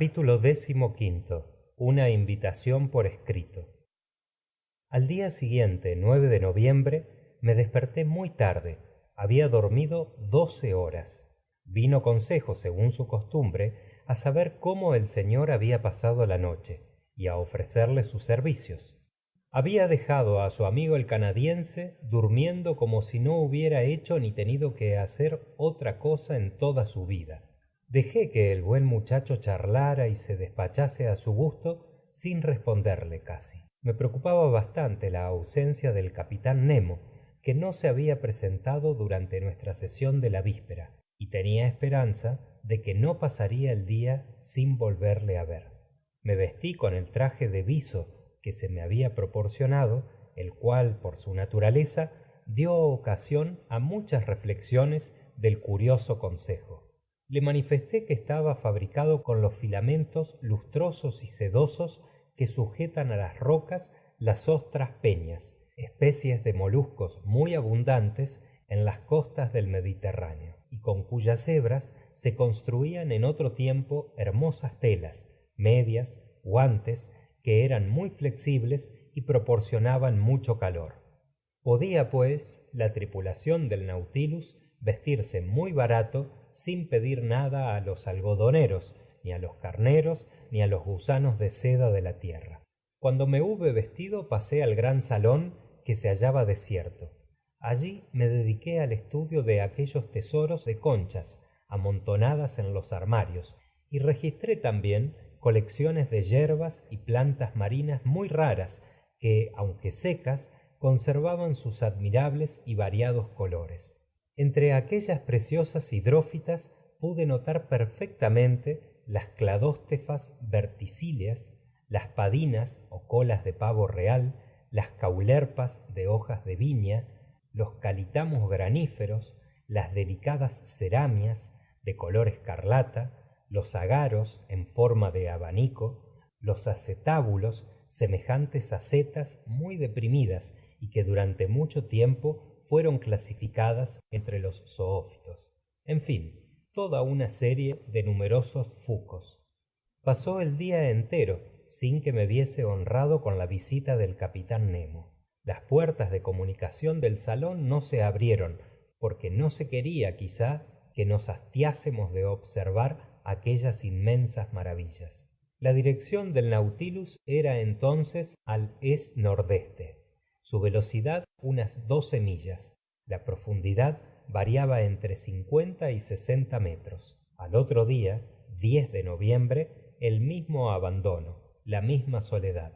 Capítulo XV. Una invitación por escrito. Al día siguiente, 9 de noviembre, me desperté muy tarde. Había dormido 12 horas. Vino Consejo, según su costumbre, a saber cómo el señor había pasado la noche y a ofrecerle sus servicios. Había dejado a su amigo el canadiense durmiendo como si no hubiera hecho ni tenido que hacer otra cosa en toda su vida. Dejé que el buen muchacho charlara y se despachase a su gusto sin responderle casi. Me preocupaba bastante la ausencia del capitán Nemo, que no se había presentado durante nuestra sesión de la víspera, y tenía esperanza de que no pasaría el día sin volverle a ver. Me vestí con el traje de viso que se me había proporcionado, el cual, por su naturaleza, dio ocasión a muchas reflexiones del curioso Consejo. Le manifesté que estaba fabricado con los filamentos lustrosos y sedosos que sujetan a las rocas las ostras peñas, especies de moluscos muy abundantes en las costas del Mediterráneo, y con cuyas hebras se construían en otro tiempo hermosas telas, medias, guantes, que eran muy flexibles y proporcionaban mucho calor. Podía, pues, la tripulación del Nautilus vestirse muy barato sin pedir nada a los algodoneros, ni a los carneros, ni a los gusanos de seda de la tierra. Cuando me hube vestido, pasé al gran salón, que se hallaba desierto. Allí me dediqué al estudio de aquellos tesoros de conchas amontonadas en los armarios, y registré también colecciones de yerbas y plantas marinas muy raras que, aunque secas, conservaban sus admirables y variados colores. Entre aquellas preciosas hidrófitas pude notar perfectamente las cladóstefas verticíleas, las padinas o colas de pavo real, las caulerpas de hojas de viña, los calitamos graníferos, las delicadas ceramias de color escarlata, los agaros en forma de abanico, los acetábulos semejantes a setas muy deprimidas y que durante mucho tiempo fueron clasificadas entre los zoófitos. En fin, toda una serie de numerosos fucos. Pasó el día entero sin que me viese honrado con la visita del capitán Nemo. Las puertas de comunicación del salón no se abrieron, porque no se quería, quizá, que nos hastiásemos de observar aquellas inmensas maravillas. La dirección del Nautilus era entonces al es-nordeste. Su velocidad unas 12 millas. La profundidad variaba entre 50 y 60 metros. Al otro día, 10 de noviembre, el mismo abandono, la misma soledad.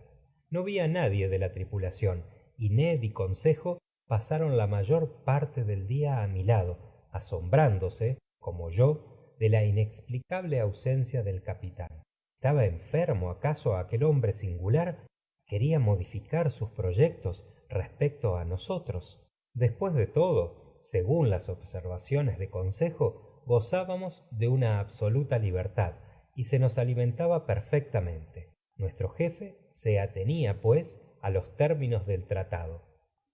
No vi a nadie de la tripulación, y Ned y Consejo pasaron la mayor parte del día a mi lado, asombrándose, como yo, de la inexplicable ausencia del capitán. ¿Estaba enfermo acaso aquel hombre singular? ¿Quería modificar sus proyectos respecto a nosotros? Después de todo, según las observaciones de Consejo, gozábamos de una absoluta libertad y se nos alimentaba perfectamente. Nuestro jefe se atenía, pues, a los términos del tratado.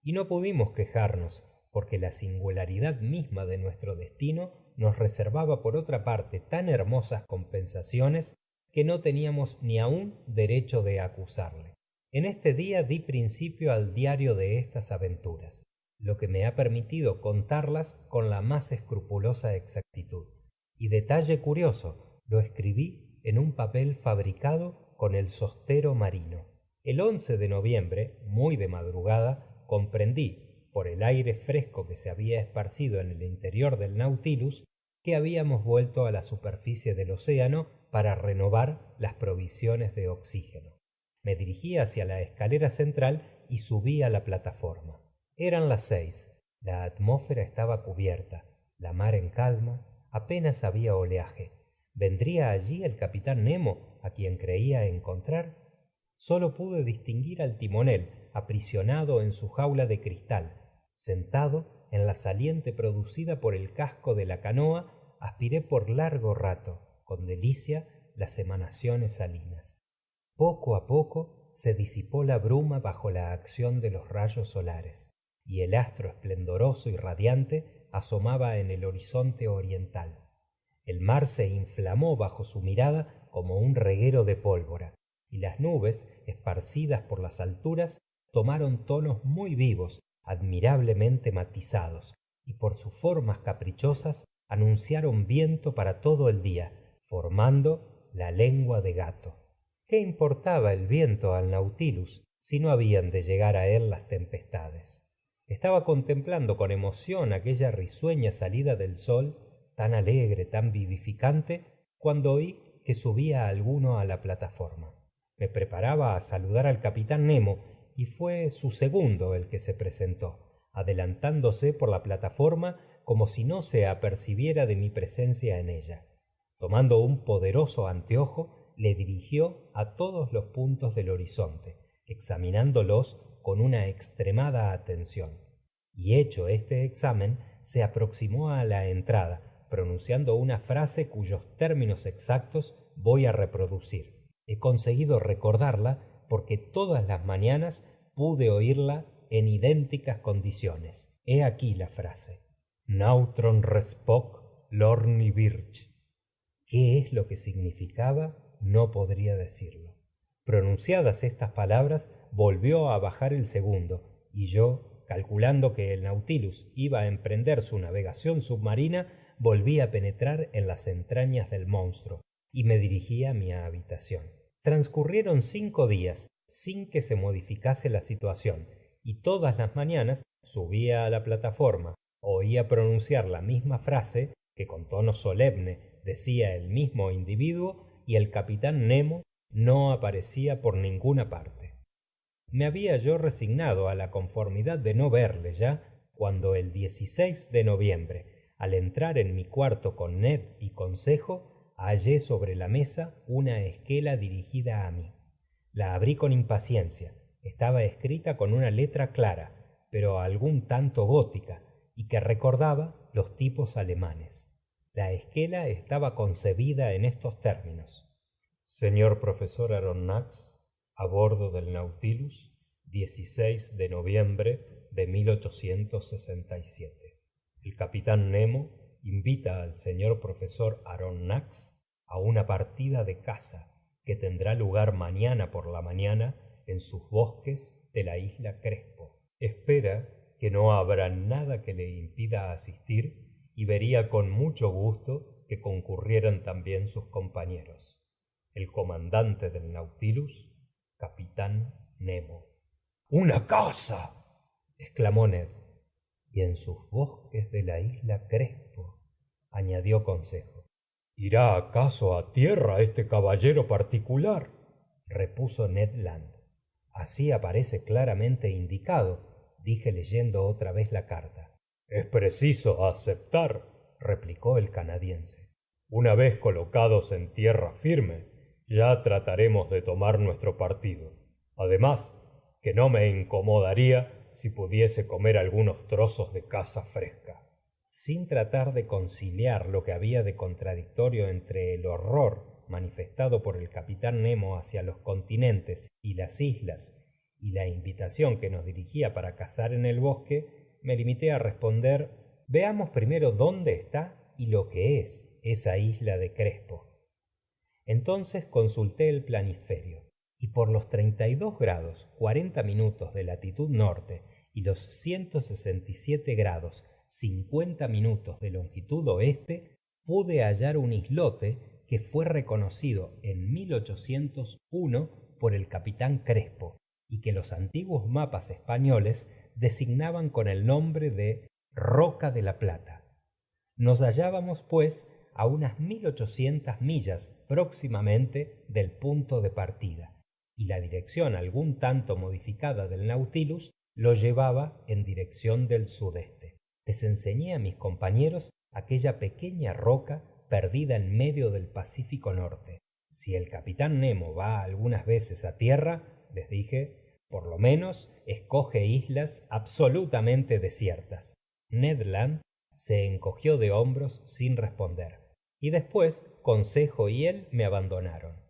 Y no pudimos quejarnos, porque la singularidad misma de nuestro destino nos reservaba por otra parte tan hermosas compensaciones que no teníamos ni aún derecho de acusarle. En este día di principio al diario de estas aventuras, lo que me ha permitido contarlas con la más escrupulosa exactitud. Y detalle curioso, lo escribí en un papel fabricado con el sostero marino. El 11 de noviembre, muy de madrugada, comprendí, por el aire fresco que se había esparcido en el interior del Nautilus, que habíamos vuelto a la superficie del océano para renovar las provisiones de oxígeno. Me dirigí hacia la escalera central y subí a la plataforma. Eran las 6. La atmósfera estaba cubierta, la mar en calma, apenas había oleaje. ¿Vendría allí el capitán Nemo, a quien creía encontrar? Solo pude distinguir al timonel, aprisionado en su jaula de cristal. Sentado en la saliente producida por el casco de la canoa, aspiré por largo rato, con delicia, las emanaciones salinas. Poco a poco se disipó la bruma bajo la acción de los rayos solares, y el astro esplendoroso y radiante asomaba en el horizonte oriental. El mar se inflamó bajo su mirada como un reguero de pólvora, y las nubes, esparcidas por las alturas, tomaron tonos muy vivos, admirablemente matizados, y por sus formas caprichosas anunciaron viento para todo el día, formando la lengua de gato. ¿Qué importaba el viento al Nautilus si no habían de llegar a él las tempestades? Estaba contemplando con emoción aquella risueña salida del sol, tan alegre, tan vivificante, cuando oí que subía alguno a la plataforma. Me preparaba a saludar al capitán Nemo, y fue su segundo el que se presentó, adelantándose por la plataforma como si no se apercibiera de mi presencia en ella. Tomando un poderoso anteojo, le dirigió a todos los puntos del horizonte, examinándolos con una extremada atención. Y hecho este examen, se aproximó a la entrada, pronunciando una frase cuyos términos exactos voy a reproducir. He conseguido recordarla porque todas las mañanas pude oírla en idénticas condiciones. He aquí la frase: Nautron respoc lorni virch. ¿Qué es lo que significaba? No podría decirlo. Pronunciadas estas palabras, volvió a bajar el segundo, y yo, calculando que el Nautilus iba a emprender su navegación submarina, volví a penetrar en las entrañas del monstruo, y me dirigí a mi habitación. Transcurrieron 5 días sin que se modificase la situación, y todas las mañanas subía a la plataforma, oía pronunciar la misma frase, que con tono solemne decía el mismo individuo, y el capitán Nemo no aparecía por ninguna parte. Me había yo resignado a la conformidad de no verle ya, cuando el 16 de noviembre, al entrar en mi cuarto con Ned y Consejo, hallé sobre la mesa una esquela dirigida a mí. La abrí con impaciencia. Estaba escrita con una letra clara, pero algún tanto gótica, y que recordaba los tipos alemanes. La esquela estaba concebida en estos términos: Señor profesor Aronnax, a bordo del Nautilus, 16 de noviembre de 1867. El capitán Nemo invita al señor profesor Aronnax a una partida de caza que tendrá lugar mañana por la mañana en sus bosques de la isla Crespo. Espera que no habrá nada que le impida asistir, y vería con mucho gusto que concurrieran también sus compañeros. El comandante del Nautilus, capitán Nemo. ¡Una casa!, exclamó Ned. Y en sus bosques de la isla Crespo, añadió Consejo. ¿Irá acaso a tierra este caballero particular?, repuso Ned Land. Así aparece claramente indicado, dije leyendo otra vez la carta. Es preciso aceptar, replicó el canadiense. Una vez colocados en tierra firme, ya trataremos de tomar nuestro partido. Además, que no me incomodaría si pudiese comer algunos trozos de caza fresca. Sin tratar de conciliar lo que había de contradictorio entre el horror manifestado por el capitán Nemo hacia los continentes y las islas, y la invitación que nos dirigía para cazar en el bosque, me limité a responder: veamos primero dónde está y lo que es esa isla de Crespo. Entonces consulté el planisferio, y por los 32 grados 40 minutos de latitud norte y los 167 grados 50 minutos de longitud oeste, pude hallar un islote que fue reconocido en 1801 por el capitán Crespo, y que los antiguos mapas españoles designaban con el nombre de Roca de la Plata. Nos hallábamos, pues, a unas 1800 millas próximamente del punto de partida, y la dirección algún tanto modificada del Nautilus lo llevaba en dirección del sudeste. Les enseñé a mis compañeros aquella pequeña roca perdida en medio del Pacífico Norte. Si el capitán Nemo va algunas veces a tierra, les dije, por lo menos escoge islas absolutamente desiertas. Ned Land se encogió de hombros sin responder, y después Consejo y él me abandonaron.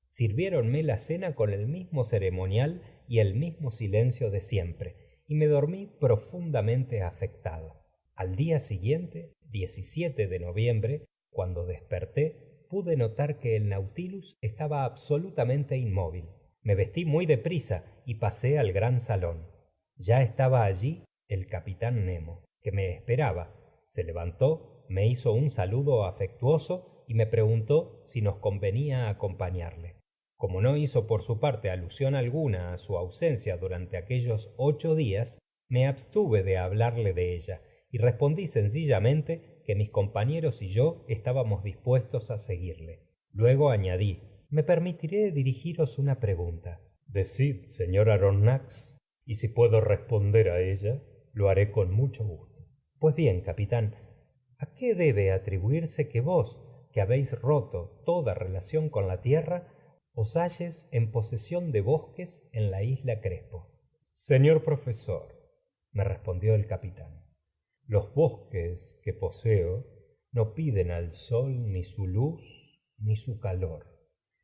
Sirviéronme la cena con el mismo ceremonial y el mismo silencio de siempre, y me dormí profundamente afectado. Al día siguiente, 17 de noviembre, cuando desperté, pude notar que el Nautilus estaba absolutamente inmóvil. Me vestí muy deprisa y pasé al gran salón. Ya estaba allí el capitán Nemo, que me esperaba. Se levantó, me hizo un saludo afectuoso y me preguntó si nos convenía acompañarle. Como no hizo por su parte alusión alguna a su ausencia durante aquellos 8 días, me abstuve de hablarle de ella y respondí sencillamente que mis compañeros y yo estábamos dispuestos a seguirle. Luego añadí: me permitiré dirigiros una pregunta. Decid, señor Aronnax, y si puedo responder a ella, lo haré con mucho gusto. Pues bien, capitán, ¿a qué debe atribuirse que vos, que habéis roto toda relación con la tierra, os halles en posesión de bosques en la isla Crespo? Señor profesor, me respondió el capitán, los bosques que poseo no piden al sol ni su luz ni su calor,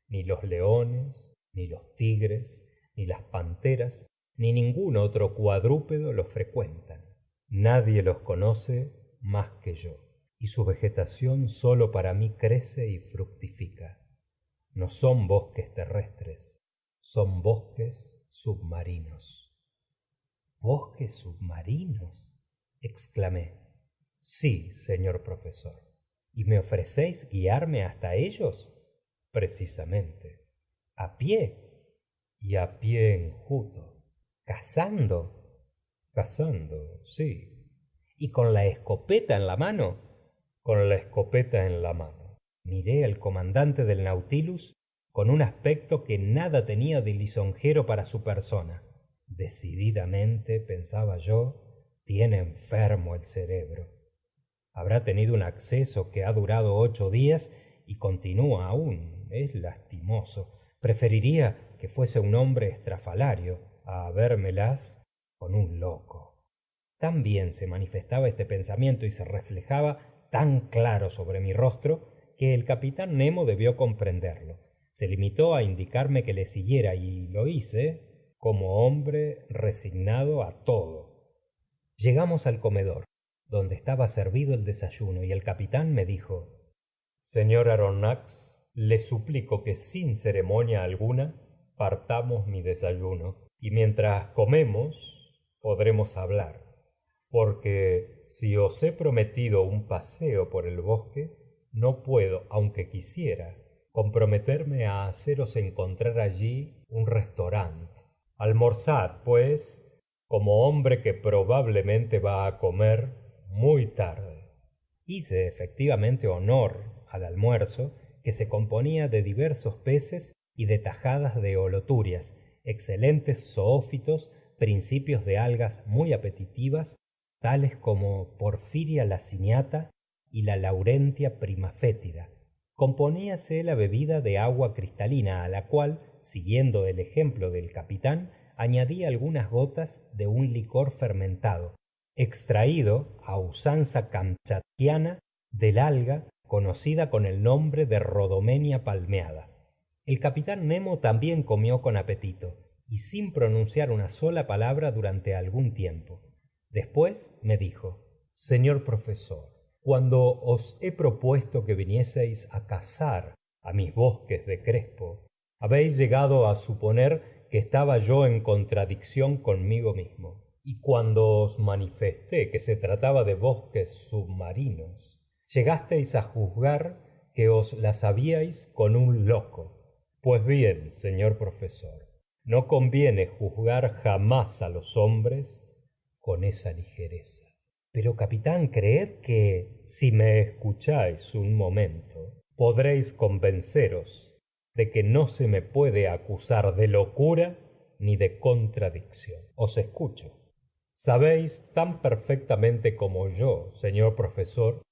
ni los leones, ni los tigres, ni las panteras, ni ningún otro cuadrúpedo los frecuentan. Nadie los conoce más que yo, y su vegetación solo para mí crece y fructifica. No son bosques terrestres, son bosques submarinos. ¿Bosques submarinos? Exclamé. Sí, señor profesor. ¿Y me ofrecéis guiarme hasta ellos? Precisamente. ¿A pie? Y a pie enjuto. ¿Cazando? Cazando, sí. ¿Y con la escopeta en la mano? Con la escopeta en la mano. Miré al comandante del Nautilus con un aspecto que nada tenía de lisonjero para su persona. Decididamente, pensaba yo, tiene enfermo el cerebro. Habrá tenido un acceso que ha durado 8 días y continúa aún. Es lastimoso. Preferiría que fuese un hombre estrafalario a habérmelas con un loco. Tan bien se manifestaba este pensamiento y se reflejaba tan claro sobre mi rostro que el capitán Nemo debió comprenderlo. Se limitó a indicarme que le siguiera y lo hice como hombre resignado a todo. Llegamos al comedor, donde estaba servido el desayuno, y el capitán me dijo: señor Aronnax, le suplico que sin ceremonia alguna partamos mi desayuno, y mientras comemos podremos hablar, porque si os he prometido un paseo por el bosque, no puedo, aunque quisiera, comprometerme a haceros encontrar allí un restaurante. Almorzad, pues, como hombre que probablemente va a comer muy tarde. Hice efectivamente honor al almuerzo, que se componía de diversos peces y de tajadas de oloturias, excelentes zoófitos, principios de algas muy apetitivas, tales como Porfiria laciniata y la Laurentia primafétida. Componíase la bebida de agua cristalina, a la cual, siguiendo el ejemplo del capitán, añadí algunas gotas de un licor fermentado, extraído a usanza kamchatkiana del alga conocida con el nombre de Rhodomenia palmeada. El capitán Nemo también comió con apetito y sin pronunciar una sola palabra durante algún tiempo. Después me dijo: señor profesor, cuando os he propuesto que vinieseis a cazar a mis bosques de Crespo, habéis llegado a suponer que estaba yo en contradicción conmigo mismo. Y cuando os manifesté que se trataba de bosques submarinos, llegasteis a juzgar que os las habíais con un loco. Pues bien, señor profesor, no conviene juzgar jamás a los hombres con esa ligereza. Pero, capitán, creed que, si me escucháis un momento, podréis convenceros de que no se me puede acusar de locura ni de contradicción. Os escucho. Sabéis tan perfectamente como yo, señor profesor,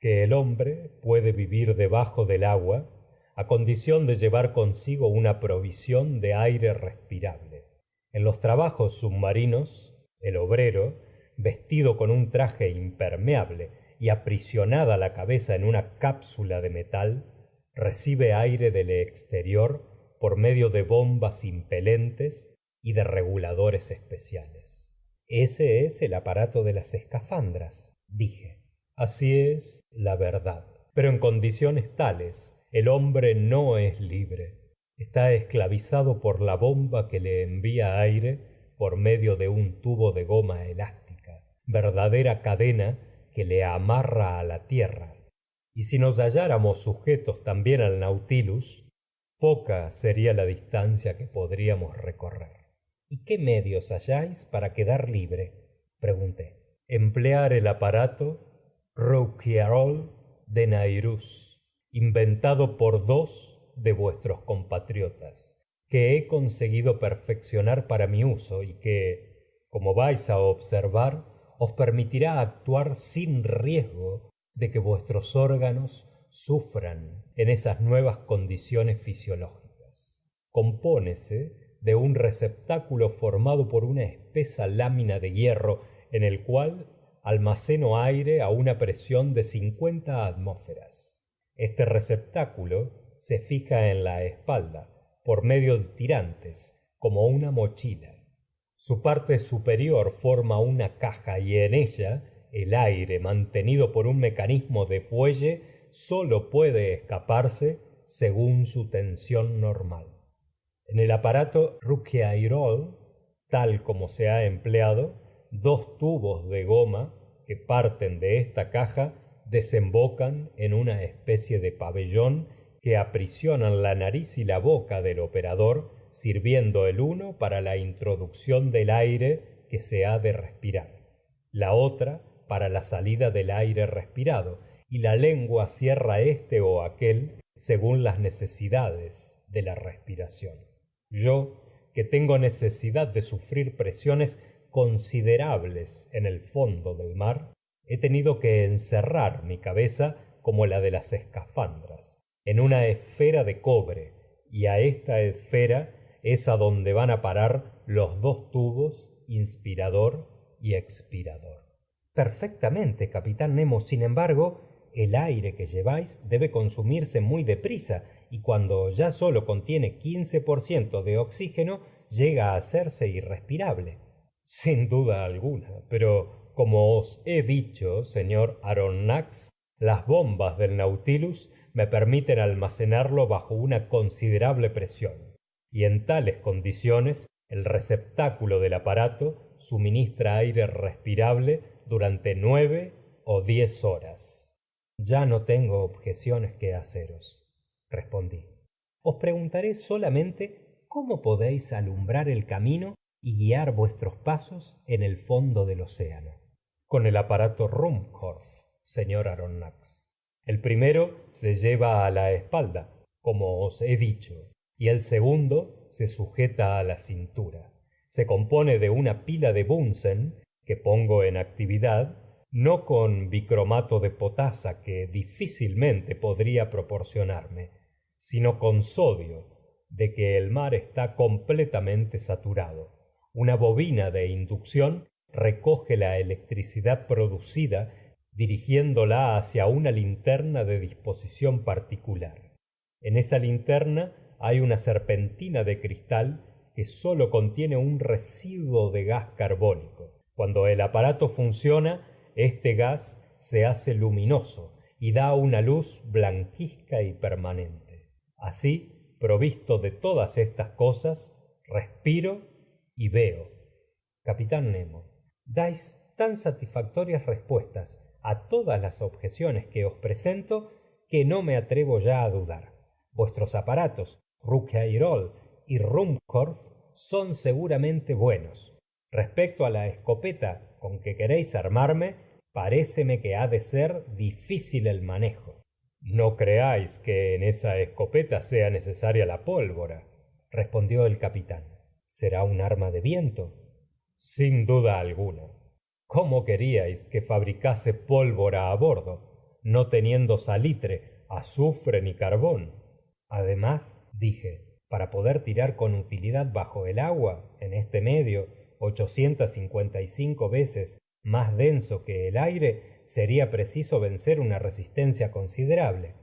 que el hombre puede vivir debajo del agua a condición de llevar consigo una provisión de aire respirable. En los trabajos submarinos, el obrero, vestido con un traje impermeable y aprisionada la cabeza en una cápsula de metal, recibe aire del exterior por medio de bombas impelentes y de reguladores especiales. Ese es el aparato de las escafandras, dije. Así es la verdad, pero en condiciones tales el hombre no es libre. Está esclavizado por la bomba que le envía aire por medio de un tubo de goma elástica, verdadera cadena que le amarra a la tierra. Y si nos halláramos sujetos también al Nautilus, poca sería la distancia que podríamos recorrer. ¿Y qué medios halláis para quedar libre? Pregunté. Emplear el aparato Rouquayrol de Nairus, inventado por dos de vuestros compatriotas, que he conseguido perfeccionar para mi uso y que, como vais a observar, os permitirá actuar sin riesgo de que vuestros órganos sufran en esas nuevas condiciones fisiológicas. Compónese de un receptáculo formado por una espesa lámina de hierro en el cual almaceno aire a una presión de 50 atmósferas. Este receptáculo se fija en la espalda por medio de tirantes, como una mochila. Su parte superior forma una caja y en ella el aire, mantenido por un mecanismo de fuelle, solo puede escaparse según su tensión normal. En el aparato Rouquayrol, tal como se ha empleado, dos tubos de goma que parten de esta caja desembocan en una especie de pabellón que aprisionan la nariz y la boca del operador, sirviendo el uno para la introducción del aire que se ha de respirar, la otra para la salida del aire respirado, y la lengua cierra este o aquel según las necesidades de la respiración. Yo, que tengo necesidad de sufrir presiones considerables en el fondo del mar, he tenido que encerrar mi cabeza, como la de las escafandras, en una esfera de cobre, y a esta esfera es a donde van a parar los dos tubos inspirador y expirador. Perfectamente, capitán Nemo. Sin embargo, el aire que lleváis debe consumirse muy deprisa, y cuando ya solo contiene 15% de oxígeno, llega a hacerse irrespirable. Sin duda alguna, pero como os he dicho, señor Aronnax, las bombas del Nautilus me permiten almacenarlo bajo una considerable presión, y en tales condiciones el receptáculo del aparato suministra aire respirable durante 9 o 10 horas. Ya no tengo objeciones que haceros, respondí. Os preguntaré solamente cómo podéis alumbrar el camino y guiar vuestros pasos en el fondo del océano. Con el aparato Ruhmkorff, señor Aronnax. El primero se lleva a la espalda, como os he dicho, y el segundo se sujeta a la cintura. Se compone de una pila de Bunsen que pongo en actividad, no con bicromato de potasa que difícilmente podría proporcionarme, sino con sodio, de que el mar está completamente saturado. Una bobina de inducción recoge la electricidad producida dirigiéndola hacia una linterna de disposición particular. En esa linterna hay una serpentina de cristal que sólo contiene un residuo de gas carbónico. Cuando el aparato funciona, este gas se hace luminoso y da una luz blanquizca y permanente. Así, provisto de todas estas cosas, respiro y veo. Capitán Nemo, dais tan satisfactorias respuestas a todas las objeciones que os presento que no me atrevo ya a dudar. Vuestros aparatos, Rouquayrol y Ruhmkorff, son seguramente buenos. Respecto a la escopeta con que queréis armarme, paréceme que ha de ser difícil el manejo. No creáis que en esa escopeta sea necesaria la pólvora, respondió el capitán. ¿Será un arma de viento? Sin duda alguna. ¿Cómo queríais que fabricase pólvora a bordo, no teniendo salitre, azufre ni carbón? Además, dije, para poder tirar con utilidad bajo el agua, en este medio, 855 veces más denso que el aire, sería preciso vencer una resistencia considerable.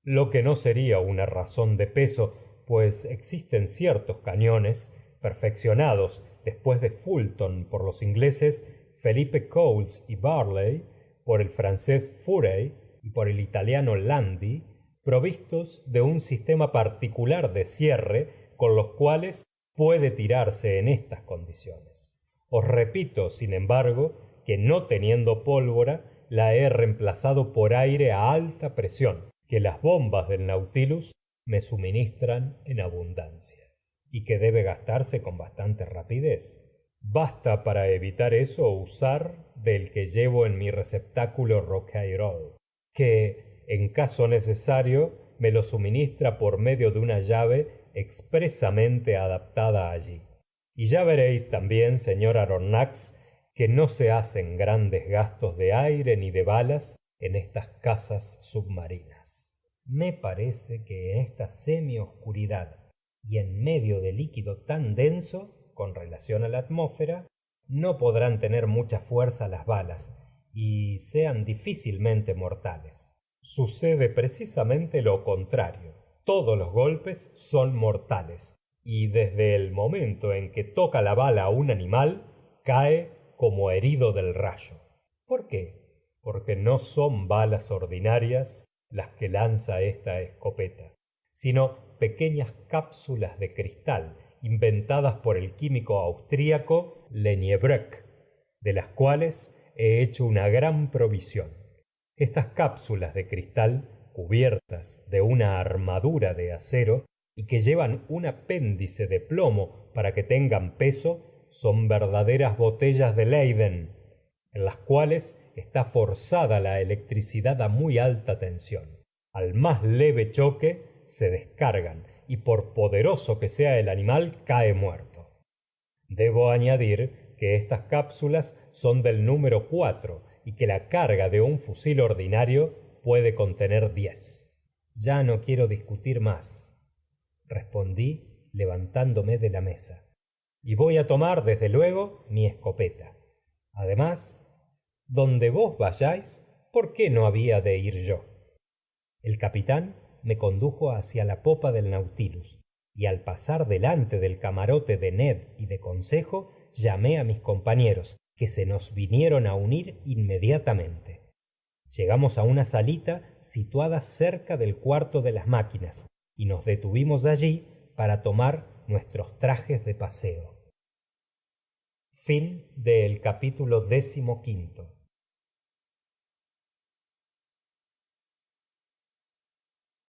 Lo que no sería una razón de peso, pues existen ciertos cañones, perfeccionados después de Fulton por los ingleses Felipe Coles y Barley, por el francés Furey y por el italiano Landi, provistos de un sistema particular de cierre con los cuales puede tirarse en estas condiciones. Os repito, sin embargo, que no teniendo pólvora, la he reemplazado por aire a alta presión, que las bombas del Nautilus me suministran en abundancia, y que debe gastarse con bastante rapidez. Basta para evitar eso usar del que llevo en mi receptáculo Rocairol, que, en caso necesario, me lo suministra por medio de una llave expresamente adaptada allí. Y ya veréis también, señor Aronnax, que no se hacen grandes gastos de aire ni de balas en estas casas submarinas. Me parece que en esta semioscuridad y en medio de líquido tan denso, con relación a la atmósfera, no podrán tener mucha fuerza las balas y sean difícilmente mortales. Sucede precisamente lo contrario. Todos los golpes son mortales y desde el momento en que toca la bala a un animal, cae como herido del rayo. ¿Por qué? Porque no son balas ordinarias las que lanza esta escopeta, sino pequeñas cápsulas de cristal inventadas por el químico austríaco Leniebreck, de las cuales he hecho una gran provisión. Estas cápsulas de cristal, cubiertas de una armadura de acero y que llevan un apéndice de plomo para que tengan peso, son verdaderas botellas de Leyden, en las cuales está forzada la electricidad a muy alta tensión. Al más leve choque se descargan y por poderoso que sea el animal, cae muerto. Debo añadir que estas cápsulas son del número 4 y que la carga de un fusil ordinario puede contener 10. Ya no quiero discutir más, respondí levantándome de la mesa, y voy a tomar desde luego mi escopeta. Además, donde vos vayáis, ¿por qué no había de ir yo? El capitán me condujo hacia la popa del Nautilus, y al pasar delante del camarote de Ned y de Consejo, llamé a mis compañeros, que se nos vinieron a unir inmediatamente. Llegamos a una salita situada cerca del cuarto de las máquinas, y nos detuvimos allí para tomar nuestros trajes de paseo. Fin del capítulo 15.